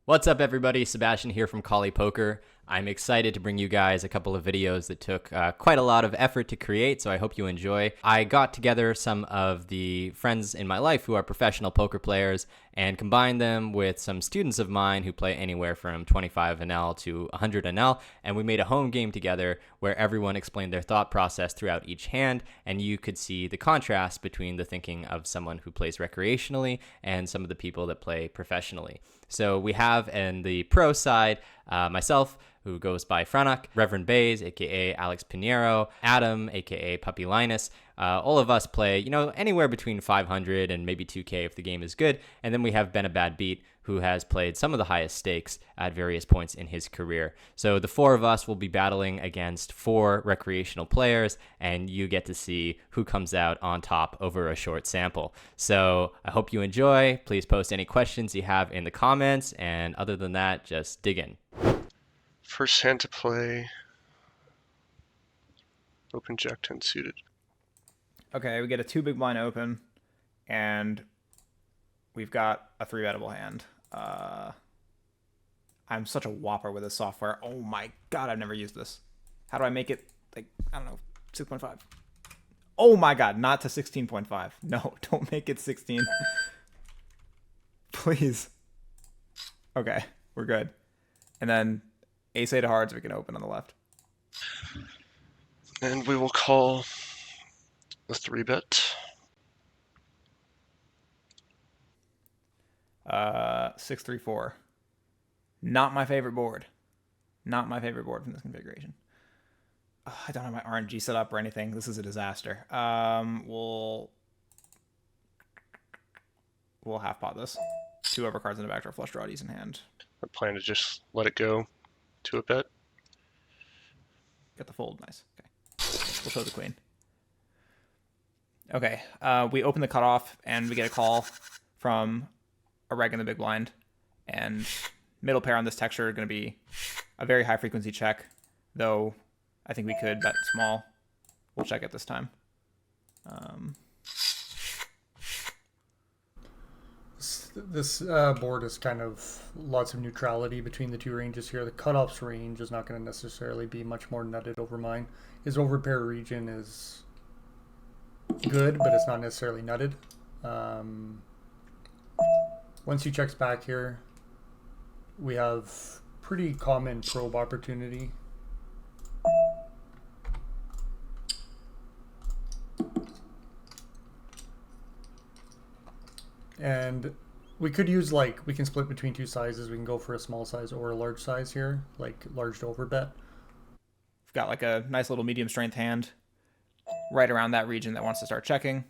What's up, everybody? Sebastian here from Collie Poker. I'm excited to bring you guys a couple of videos that took quite a lot of effort to create, so I hope you enjoy. I got together some of the friends in my life who are professional poker players and combined them with some students of mine who play anywhere from 25 NL to 100 NL, and we made a home game together where everyone explained their thought process throughout each hand, and you could see the contrast between the thinking of someone who plays recreationally and some of the people that play professionally. So we have in the pro side myself, who goes by Franak, Reverend Bays, aka Alex Pinheiro, Adam, aka Puppy Linus. All of us play, anywhere between 500 and maybe 2K if the game is good. And then we have BenaBadBeat, who has played some of the highest stakes at various points in his career. So the four of us will be battling against four recreational players, and you get to see who comes out on top over a short sample. So I hope you enjoy. Please post any questions you have in the comments, and other than that, just dig in. First hand to play, open Jack 10 suited. Okay, we get a 2 big blind open, and we've got a 3-bettable hand. I'm such a whopper with this software. Oh my god, I've never used this. How do I make it, 6.5? Oh my god, not to 16.5. No, don't make it 16. Please. Okay, we're good. And then ace-8 of hearts we can open on the left. And we will call the 3-bet. 6-3-4. Not my favorite board. Not my favorite board from this configuration. I don't have my RNG set up or anything. This is a disaster. We'll half pot this. 2 overcards in the backdoor, flush draw, decent hand. I plan to just let it go to a bet. Got the fold, nice. Okay, we'll show the queen. Okay, we open the cutoff and we get a call from a reg in the big blind, and middle pair on this texture are going to be a very high frequency check, though I think we could bet small. We'll check it this time. This board is kind of lots of neutrality between the two ranges here. The cutoffs range is not going to necessarily be much more nutted over mine. His overpair region is good, but it's not necessarily nutted. Once he checks back here, we have pretty common probe opportunity. And we could use, we can split between two sizes. We can go for a small size or a large size here, like large to overbet. We've got a nice little medium strength hand right around that region that wants to start checking.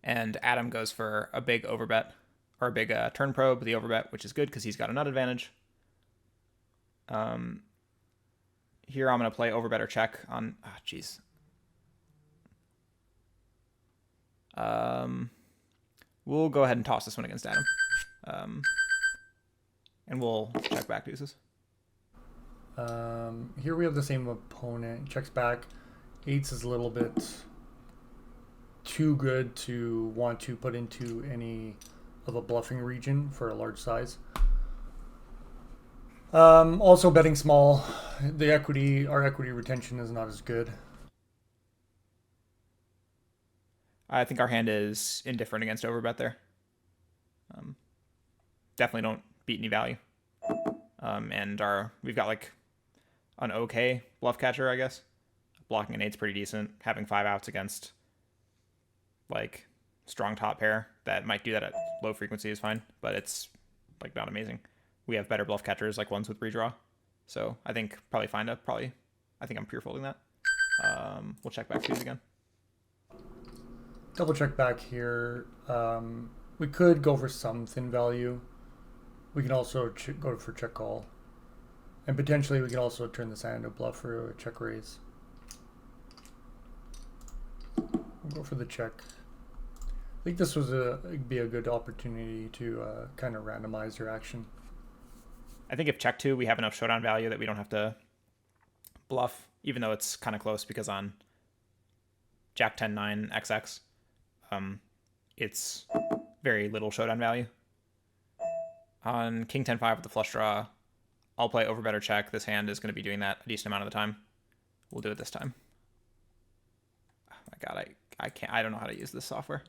And Adam goes for a big overbet, or a big turn probe with the overbet, which is good because he's got a nut advantage. Here I'm going to play overbet or check on... Ah, jeez. We'll go ahead and toss this one against Adam. And we'll check back deuces. Here we have the same opponent. Checks back. Eights is a little bit too good to want to put into any of a bluffing region for a large size. Also betting small. Our equity retention is not as good. I think our hand is indifferent against overbet there. Definitely don't beat any value. And we've got an okay bluff catcher, I guess. Blocking an 8's pretty decent. Having 5 outs against strong top pair that might do that at low frequency is fine, but it's not amazing. We have better bluff catchers, ones with redraw. So I think probably I think I'm pure folding that. We'll check back twos again. Double check back here. We could go for some thin value. We can also go for check call. And potentially we can also turn this hand into a bluff for a check raise. We'll go for the check. I think this would be a good opportunity to kind of randomize your action. I think if check 2, we have enough showdown value that we don't have to bluff, even though it's kind of close because on Jack 10-9 XX, it's very little showdown value. On king 10-5 with the flush draw, I'll play over better check. This hand is going to be doing that a decent amount of the time. We'll do it this time. Oh my god, I can't. I don't know how to use this software.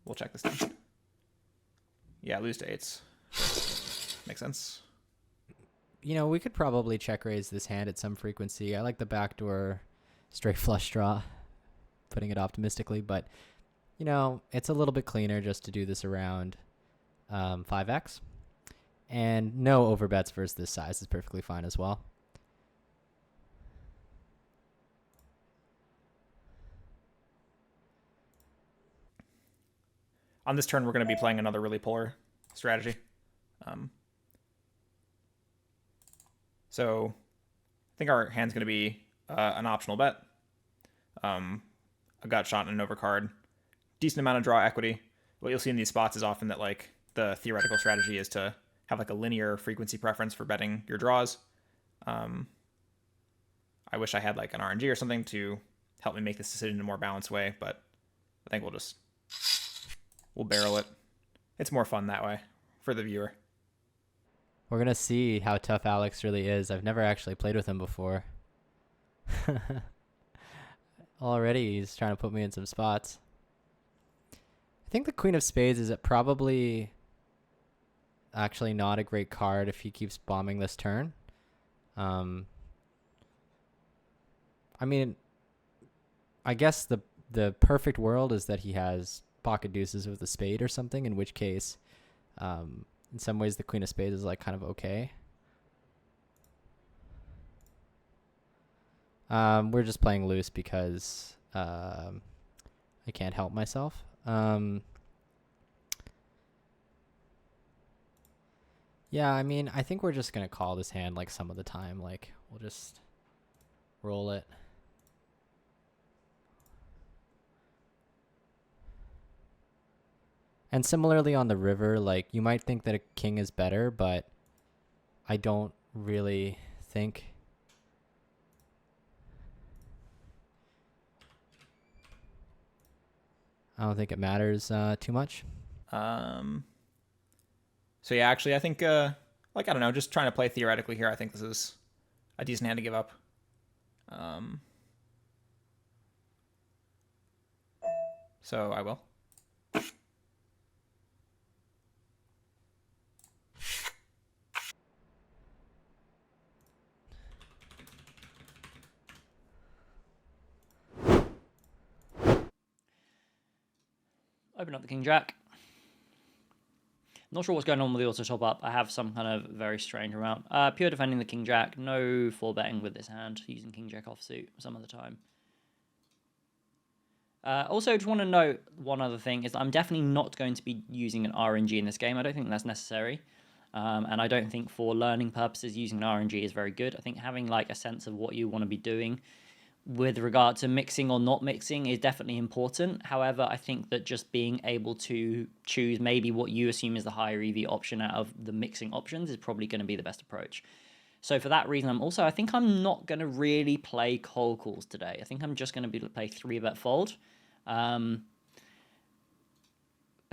We'll check this time. Yeah, lose to 8s. Makes sense. You know, we could probably check raise this hand at some frequency. I like the backdoor straight flush draw, putting it optimistically, but you know, it's a little bit cleaner just to do this around 5x. And no overbets versus this size is perfectly fine as well. On this turn, we're going to be playing another really polar strategy. So I think our hand's going to be an optional bet. A gut shot and an overcard. Decent amount of draw equity. What you'll see in these spots is often that like the theoretical strategy is to have like a linear frequency preference for betting your draws. I wish I had like an RNG or something to help me make this decision in a more balanced way, but I think we'll barrel it. It's more fun that way for the viewer. We're going to see how tough Alex really is. I've never actually played with him before. Already he's trying to put me in some spots. I think the Queen of Spades is probably actually not a great card if he keeps bombing this turn. I mean, I guess the perfect world is that he has pocket deuces with a spade or something, in which case, in some ways, the Queen of Spades is like kind of okay. We're just playing loose because I can't help myself. Yeah, I mean, I think we're just going to call this hand like some of the time. Like, we'll just roll it. And similarly on the river, like, you might think that a king is better, but I don't really think... I don't think it matters too much. So yeah, actually, I think, like, I don't know, just trying to play theoretically here, I think this is a decent hand to give up. So I will. Open up the king jack. Not sure what's going on with the auto top up. I have some kind of very strange amount. Pure defending the king jack. No four betting with this hand. Using king jack offsuit some of the time. Also, just want to note one other thing is that I'm definitely not going to be using an RNG in this game. I don't think that's necessary. And I don't think for learning purposes using an RNG is very good. I think having like a sense of what you want to be doing with regard to mixing or not mixing is definitely important. However, I think that just being able to choose maybe what you assume is the higher EV option out of the mixing options is probably going to be the best approach. So for that reason, I think I'm not going to really play cold calls today. I think I'm just going to play 3-bet fold. A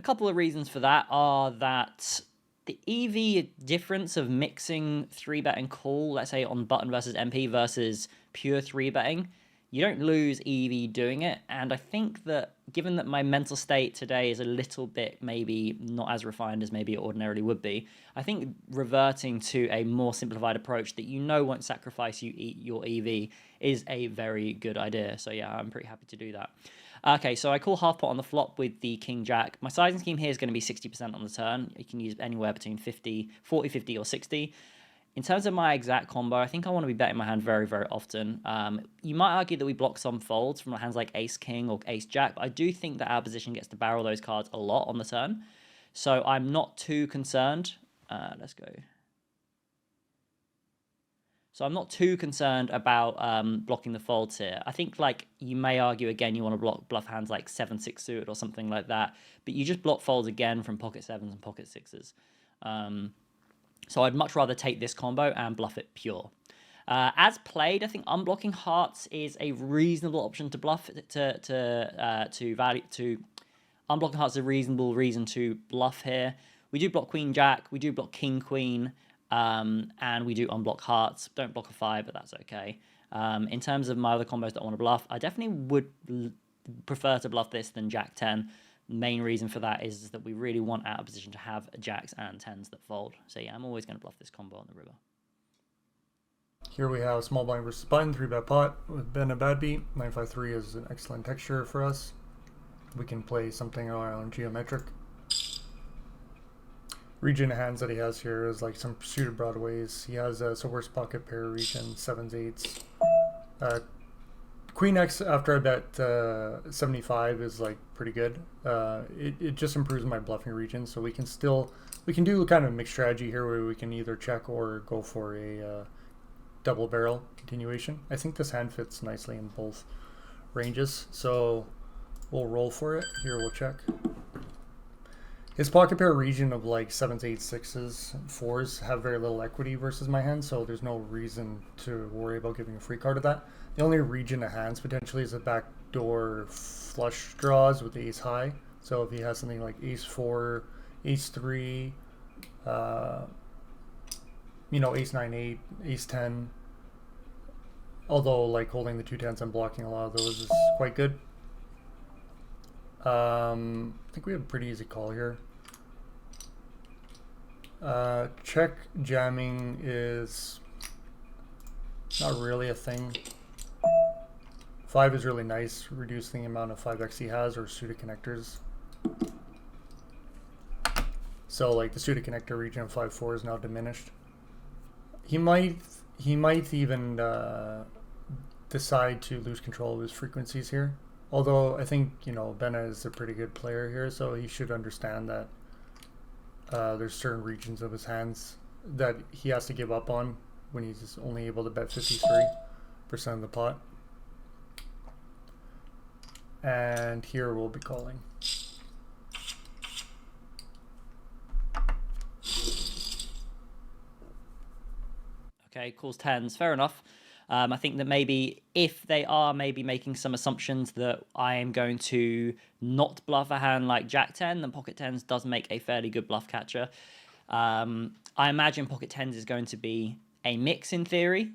couple of reasons for that are that the EV difference of mixing 3-bet and call, let's say on button versus MP versus pure 3-betting, you don't lose EV doing it. And I think that given that my mental state today is a little bit maybe not as refined as maybe it ordinarily would be, I think reverting to a more simplified approach that you know won't sacrifice your EV is a very good idea. So yeah, I'm pretty happy to do that. Okay, so I call half pot on the flop with the king jack. My sizing scheme here is going to be 60% on the turn. You can use anywhere between 40, 50, or 60. In terms of my exact combo, I think I want to be betting my hand very, very often. You might argue that we block some folds from hands like ace-king or ace-jack, but I do think that our position gets to barrel those cards a lot on the turn. So I'm not too concerned. Let's go. So I'm not too concerned about blocking the folds here. I think like you may argue again you want to bluff hands like 7-6 suited or something like that, but you just block folds again from pocket 7s and pocket 6s. So I'd much rather take this combo and bluff it pure. As played, I think unblocking hearts is a reasonable option to bluff unblocking hearts is a reasonable reason to bluff here. We do block queen jack, we do block king queen, and we do unblock hearts. Don't block a 5, but that's okay. In terms of my other combos that I want to bluff, I definitely would prefer to bluff this than jack 10. Main reason for that is that we really want out of position to have jacks and 10s that fold. So yeah, I'm always going to bluff this combo on the river. Here we have small blind versus button, 3-bet pot with BenaBadBeat. 953 is an excellent texture for us. We can play something around geometric. Region of hands that he has here is like some suited broadways. He has a worst pocket pair region, 7s, 8s. Queen X after I bet 75 is like pretty good. It just improves my bluffing region, so we can do kind of a mixed strategy here where we can either check or go for a double barrel continuation. I think this hand fits nicely in both ranges, so we'll roll for it. Here we'll check. His pocket pair region of like 7s, 8s, 6s, 4s have very little equity versus my hand, so there's no reason to worry about giving a free card of that. The only region of hands potentially is the backdoor flush draws with ace high. So if he has something like ace 4, ace 3, ace 9, 8, ace 10. Although like holding the 2 10s and blocking a lot of those is quite good. I think we have a pretty easy call here. Check jamming is not really a thing. 5 is really nice, reducing the amount of 5x he has or suited connectors. So like the suited connector region of 5-4 is now diminished. He might even decide to lose control of his frequencies here. Although I think, Bena is a pretty good player here, so he should understand that there's certain regions of his hands that he has to give up on when he's only able to bet 53% of the pot. And here we'll be calling. Okay, calls 10s, fair enough. I think that maybe if they are maybe making some assumptions that I am going to not bluff a hand like Jack 10, then Pocket 10s does make a fairly good bluff catcher. I imagine Pocket 10s is going to be a mix in theory.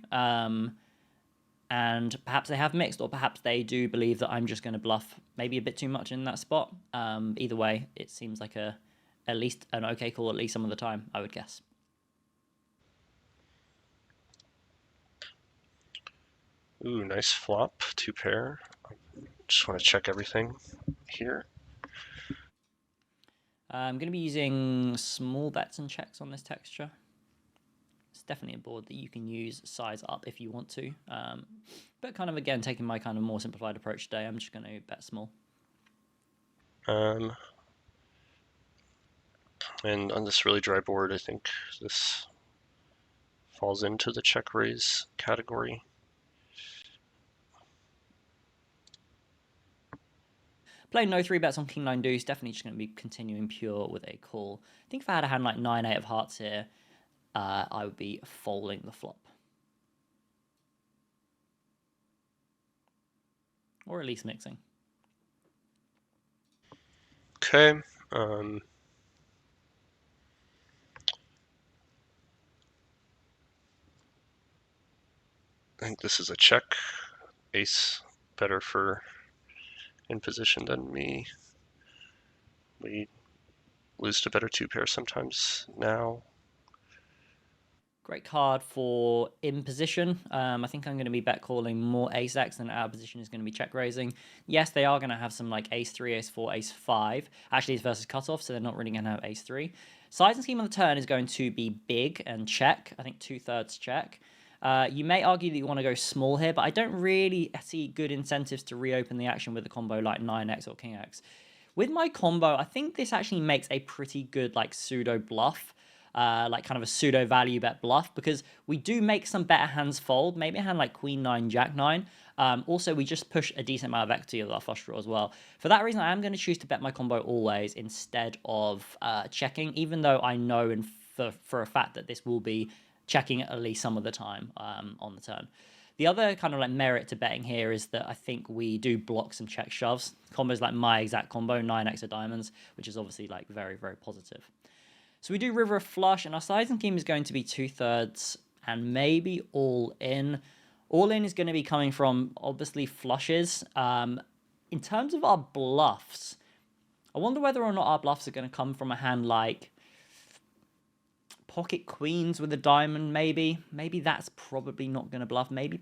And perhaps they have mixed, or perhaps they do believe that I'm just going to bluff maybe a bit too much in that spot. Either way, it seems like at least an okay call at least some of the time, I would guess. Ooh, nice flop, 2 pair. Just want to check everything here. I'm going to be using small bets and checks on this texture. It's definitely a board that you can use size up if you want to. But kind of, again, taking my kind of more simplified approach today, I'm just going to bet small. And on this really dry board, I think this falls into the check raise category. Playing no 3 bets on King 9 deuce, definitely just going to be continuing pure with a call. I think if I had a hand like 9 8 of hearts here, I would be folding the flop. Or at least mixing. Okay. I think this is a check. Ace better for in position than me. We lose to better 2 pair sometimes now. Great card for in position. I think I'm going to be bet calling more ace X than out of position is going to be check raising. Yes, they are going to have some like ace 3, ace 4, ace 5. Actually, it's versus cutoff, so they're not really going to have ace 3. Size and scheme on the turn is going to be big and check. I think 2/3 check. You may argue that you want to go small here, but I don't really see good incentives to reopen the action with a combo like 9x or king x. With my combo, I think this actually makes a pretty good like pseudo bluff. Like kind of a pseudo value bet bluff, because we do make some better hands fold, maybe a hand like queen 9, jack 9. Also, we just push a decent amount of equity with our flush draw as well. For that reason, I am going to choose to bet my combo always instead of checking, even though I know and for a fact that this will be checking at least some of the time on the turn. The other kind of like merit to betting here is that I think we do block some check shoves. Combos like my exact combo, 9x of diamonds, which is obviously like very, very positive. So we do river of flush, and our sizing scheme is going to be 2/3 and maybe all in. All in is going to be coming from obviously flushes. In terms of our bluffs, I wonder whether or not our bluffs are going to come from a hand like pocket queens with a diamond, maybe. Maybe that's probably not going to bluff. Maybe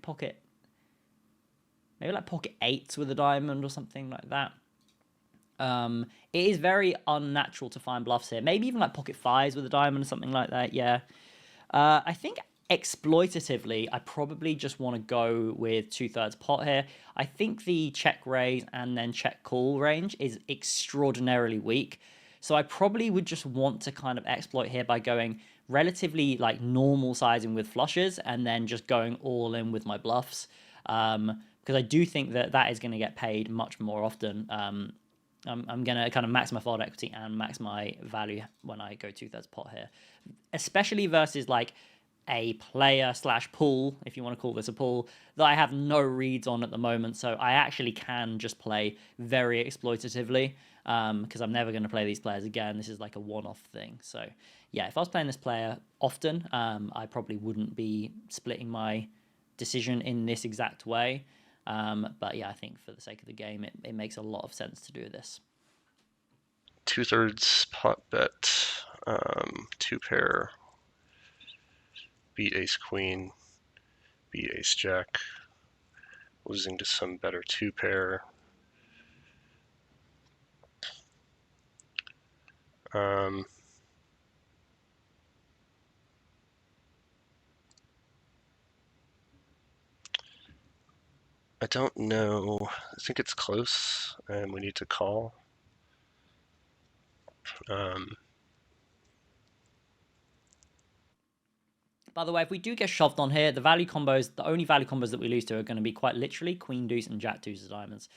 like pocket eights with a diamond or something like that. It is very unnatural to find bluffs here. Maybe even like pocket fives with a diamond or something like that, yeah. I think exploitatively, I probably just want to go with 2/3 pot here. I think the check raise and then check call range is extraordinarily weak. So I probably would just want to kind of exploit here by going relatively like normal sizing with flushes and then just going all in with my bluffs. Because I do think that is going to get paid much more often. I'm going to kind of max my fold equity and max my value when I go 2/3 pot here. Especially versus like a player / pool, if you want to call this a pool, that I have no reads on at the moment. So I actually can just play very exploitatively because I'm never going to play these players again. This is like a one-off thing. So yeah, if I was playing this player often, I probably wouldn't be splitting my decision in this exact way. But yeah, I think for the sake of the game, it makes a lot of sense to do this. 2/3 pot bet, 2-pair, beat ace queen, beat ace jack, losing to some better 2-pair. I don't know. I think it's close, and we need to call. By the way, if we do get shoved on here, the only value combos that we lose to are going to be quite literally queen deuce and jack deuce of diamonds.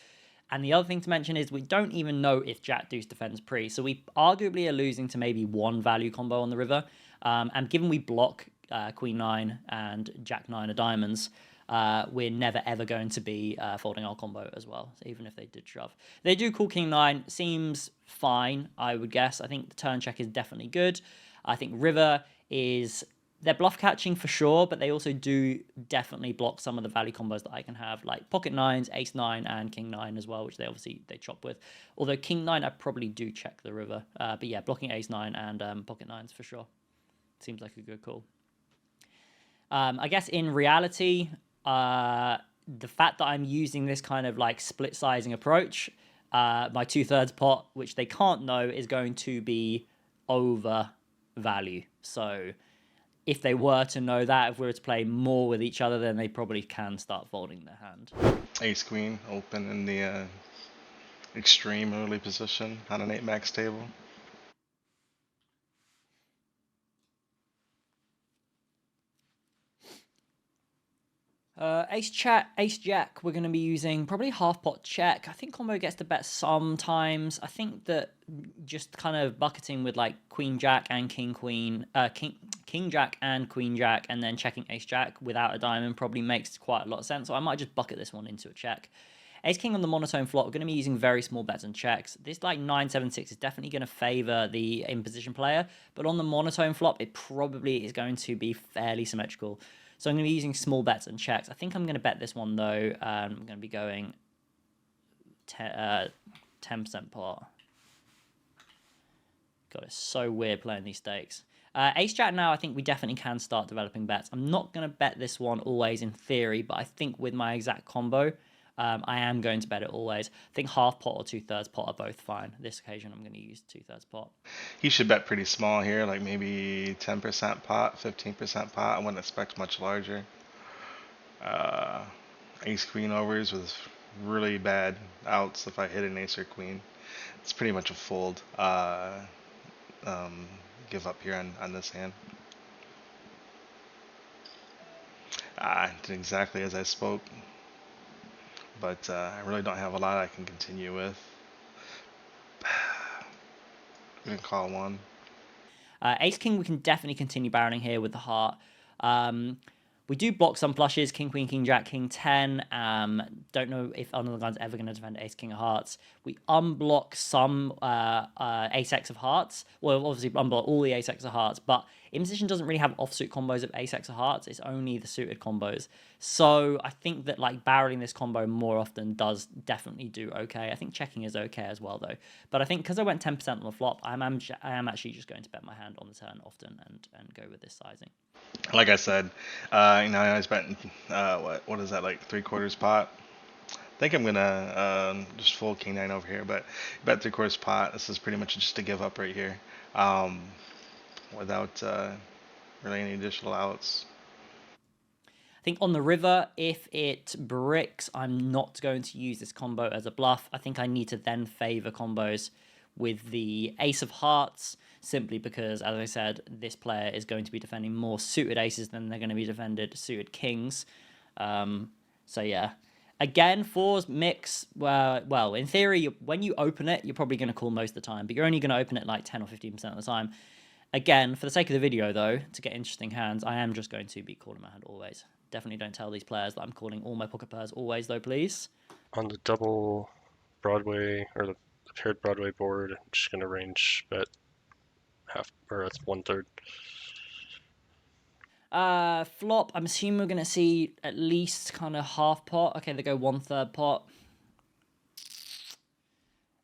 And the other thing to mention is we don't even know if jack deuce defends pre, so we arguably are losing to maybe one value combo on the river. And given we block queen 9 and jack 9 of diamonds, we're never ever going to be folding our combo as well, so even if they did shove. They do call king 9, seems fine, I would guess. I think the turn check is definitely good. I think river is... They're bluff catching for sure, but they also do definitely block some of the value combos that I can have, like pocket 9s, ace 9, and king 9 as well, which they chop with. Although king 9, I probably do check the river. But yeah, blocking ace 9 and pocket 9s for sure. Seems like a good call. I guess in reality, the fact that I'm using this kind of like split sizing approach, my 2/3 pot, which they can't know, is going to be over value. So if they were to know that, if we were to play more with each other, then they probably can start folding their hand. Ace queen open in the extreme early position on an 8 max table. Ace jack, we're going to be using probably half pot check. I think combo gets to bet sometimes. I think that just kind of bucketing with like queen jack and king jack and queen jack, and then checking ace jack without a diamond probably makes quite a lot of sense. So I might just bucket this one into a check. Ace king on the monotone flop, we're going to be using very small bets and checks. This like 9-7-6 is definitely going to favor the in position player, but on the monotone flop, it probably is going to be fairly symmetrical. So I'm going to be using small bets and checks. I think I'm going to bet this one, though. I'm going to be going 10% pot. God, it's so weird playing these stakes. Ace-Jack now, I think we definitely can start developing bets. I'm not going to bet this one always in theory, but I think with my exact combo, I am going to bet it always. I think half pot or 2/3 pot are both fine. This occasion, I'm going to use 2/3 pot. He should bet pretty small here, like maybe 10% pot, 15% pot. I wouldn't expect much larger. Ace queen overs with really bad outs if I hit an ace or queen. It's pretty much a fold. Give up here on this hand. Did exactly as I spoke. But I really don't have a lot I can continue with. I'm going to call one. Ace King, we can definitely continue barreling here with the heart. We do block some flushes, king, queen, king, jack, king 10. Don't know if Under the Gun's ever going to defend ace, king of hearts. We unblock some ace, x of hearts. Well, obviously unblock all the ace, x of hearts, but imposition doesn't really have offsuit combos of ace, x of hearts. It's only the suited combos. So I think that like barreling this combo more often does definitely do okay. I think checking is okay as well though. But I think because I went 10% on the flop, I am actually just going to bet my hand on the turn often and go with this sizing. Like I said, I was betting, what is that, like 3/4 pot? I think I'm gonna just fold king 9 over here, but bet 3/4 pot. This is pretty much just a give up right here, without really any additional outs. I think on the river, if it bricks, I'm not going to use this combo as a bluff. I think I need to then favor combos with the ace of hearts, simply because, as I said, this player is going to be defending more suited aces than they're going to be defended suited kings. So yeah. Again, fours mix, well, in theory, when you open it, you're probably going to call most of the time, but you're only going to open it like 10 or 15% of the time. Again, for the sake of the video, though, to get interesting hands, I am just going to be calling my hand always. Definitely don't tell these players that I'm calling all my pocket pairs always, though, please. On the double Broadway, or the paired Broadway board, I'm just going to range bet half, or that's 1/3. Flop, I'm assuming we're going to see at least kind of half pot. Okay, they go 1/3 pot.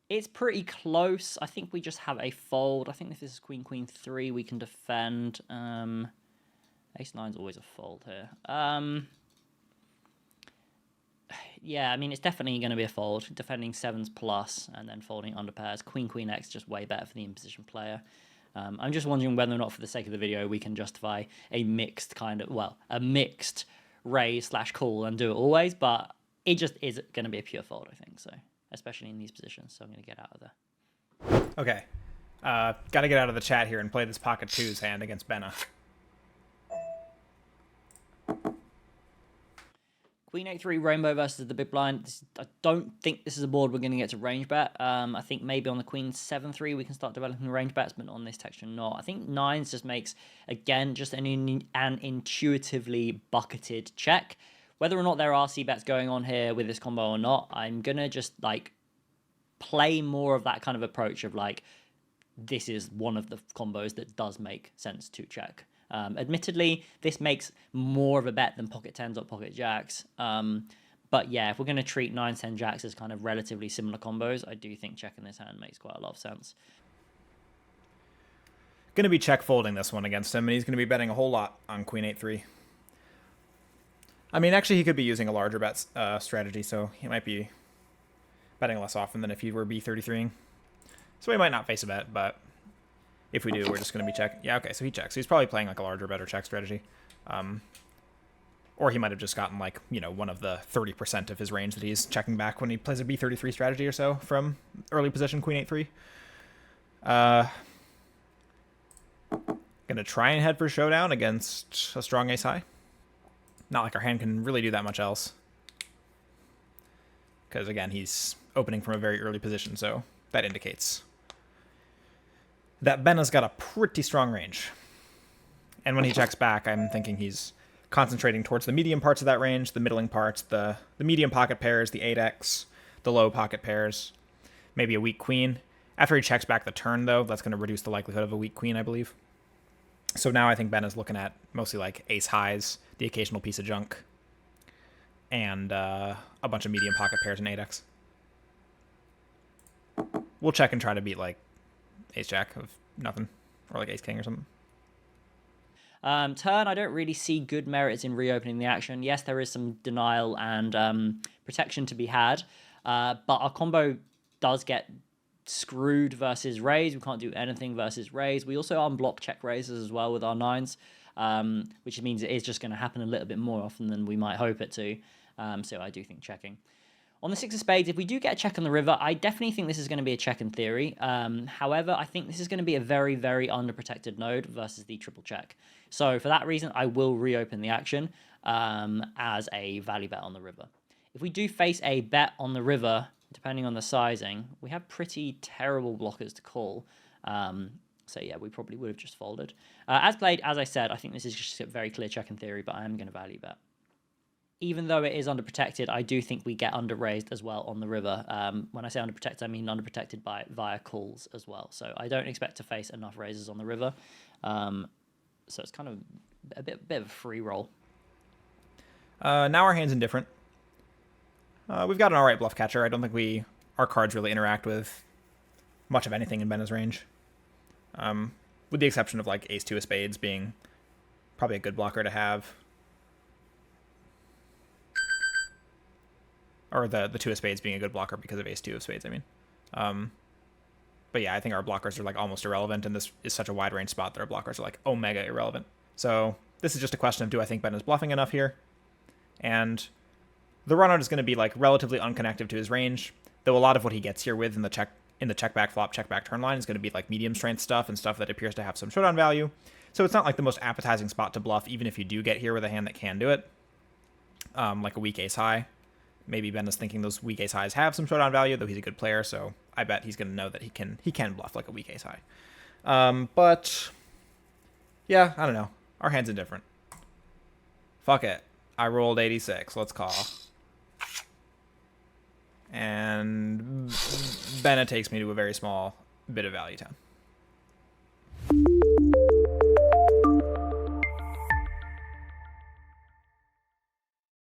It's pretty close. I think we just have a fold. I think if this is queen, queen 3, we can defend. Ace 9's always a fold here. Yeah, I mean, it's definitely going to be a fold. Defending 7s plus and then folding under pairs. Queen, queen X, just way better for the imposition player. I'm just wondering whether or not, for the sake of the video, we can justify a mixed kind of, well, a mixed raise / call and do it always, but it just is going to be a pure fold, I think, so, especially in these positions, so I'm going to get out of there. Okay. Got to get out of the chat here and play this pocket 2's hand against Bena. Queen 8-3 rainbow versus the big blind. I don't think this is a board we're going to get to range bet. I think maybe on the queen 7-3 we can start developing range bets, but on this texture not. I think 9s just makes, again, just an intuitively bucketed check. Whether or not there are c-bets going on here with this combo or not, I'm going to just like play more of that kind of approach of like, this is one of the combos that does make sense to check. Admittedly, this makes more of a bet than pocket 10s or pocket jacks. But yeah, if we're going to treat 9s, 10 jacks as kind of relatively similar combos, I do think checking this hand makes quite a lot of sense. Going to be check folding this one against him, and he's going to be betting a whole lot on queen 8-3. I mean, actually, he could be using a larger bet strategy, so he might be betting less often than if he were B33ing. So he might not face a bet, but if we do, we're just going to be checking. Yeah, okay, so he checks. So he's probably playing like a larger, better check strategy. Or he might have just gotten like, you know, one of the 30% of his range that he's checking back when he plays a B33 strategy or so from early position queen 8-3. Gonna try and head for showdown against a strong ace high. Not like our hand can really do that much else. Because again, he's opening from a very early position, so that indicates that Bena's got a pretty strong range. And when he checks back, I'm thinking he's concentrating towards the medium parts of that range, the middling parts, the medium pocket pairs, the 8x, the low pocket pairs, maybe a weak queen. After he checks back the turn, though, that's going to reduce the likelihood of a weak queen, I believe. So now I think Bena's looking at mostly like ace highs, the occasional piece of junk, and a bunch of medium pocket pairs and 8x. We'll check and try to beat like ace jack of nothing, or like ace king or something. Turn, I don't really see good merits in reopening the action. Yes, there is some denial and protection to be had, but our combo does get screwed versus raise. We can't do anything versus raise. We also unblock check raises as well with our 9s, which means it is just going to happen a little bit more often than we might hope it to. So I do think checking. On the 6 of spades, if we do get a check on the river, I definitely think this is going to be a check in theory. However, I think this is going to be a very, very underprotected node versus the triple check. So for that reason, I will reopen the action as a value bet on the river. If we do face a bet on the river, depending on the sizing, we have pretty terrible blockers to call. So yeah, we probably would have just folded. As played, as I said, I think this is just a very clear check in theory, but I am going to value bet. Even though it is underprotected, I do think we get under-raised as well on the river. When I say underprotected, I mean underprotected via calls as well. So I don't expect to face enough raises on the river. So it's kind of a bit of a free roll. Now our hand's indifferent. We've got an alright bluff catcher. I don't think our cards really interact with much of anything in Bena's range. With the exception of like ace-2 of spades being probably a good blocker to have. Or the 2 of spades being a good blocker because of ace-2 of spades, I mean. But yeah, I think our blockers are like almost irrelevant, and this is such a wide range spot that our blockers are like omega irrelevant. So this is just a question of, do I think Ben is bluffing enough here? And the runout is going to be like relatively unconnected to his range, though a lot of what he gets here with in the check back flop, check back turn line is going to be like medium strength stuff and stuff that appears to have some showdown value. So it's not like the most appetizing spot to bluff, even if you do get here with a hand that can do it, like a weak ace high. Maybe Ben is thinking those weak ace highs have some showdown value, though he's a good player, so I bet he's going to know that he can bluff like a weak ace high. But yeah, I don't know. Our hand's indifferent. Fuck it. I rolled 86. Let's call. And Bennett takes me to a very small bit of value town.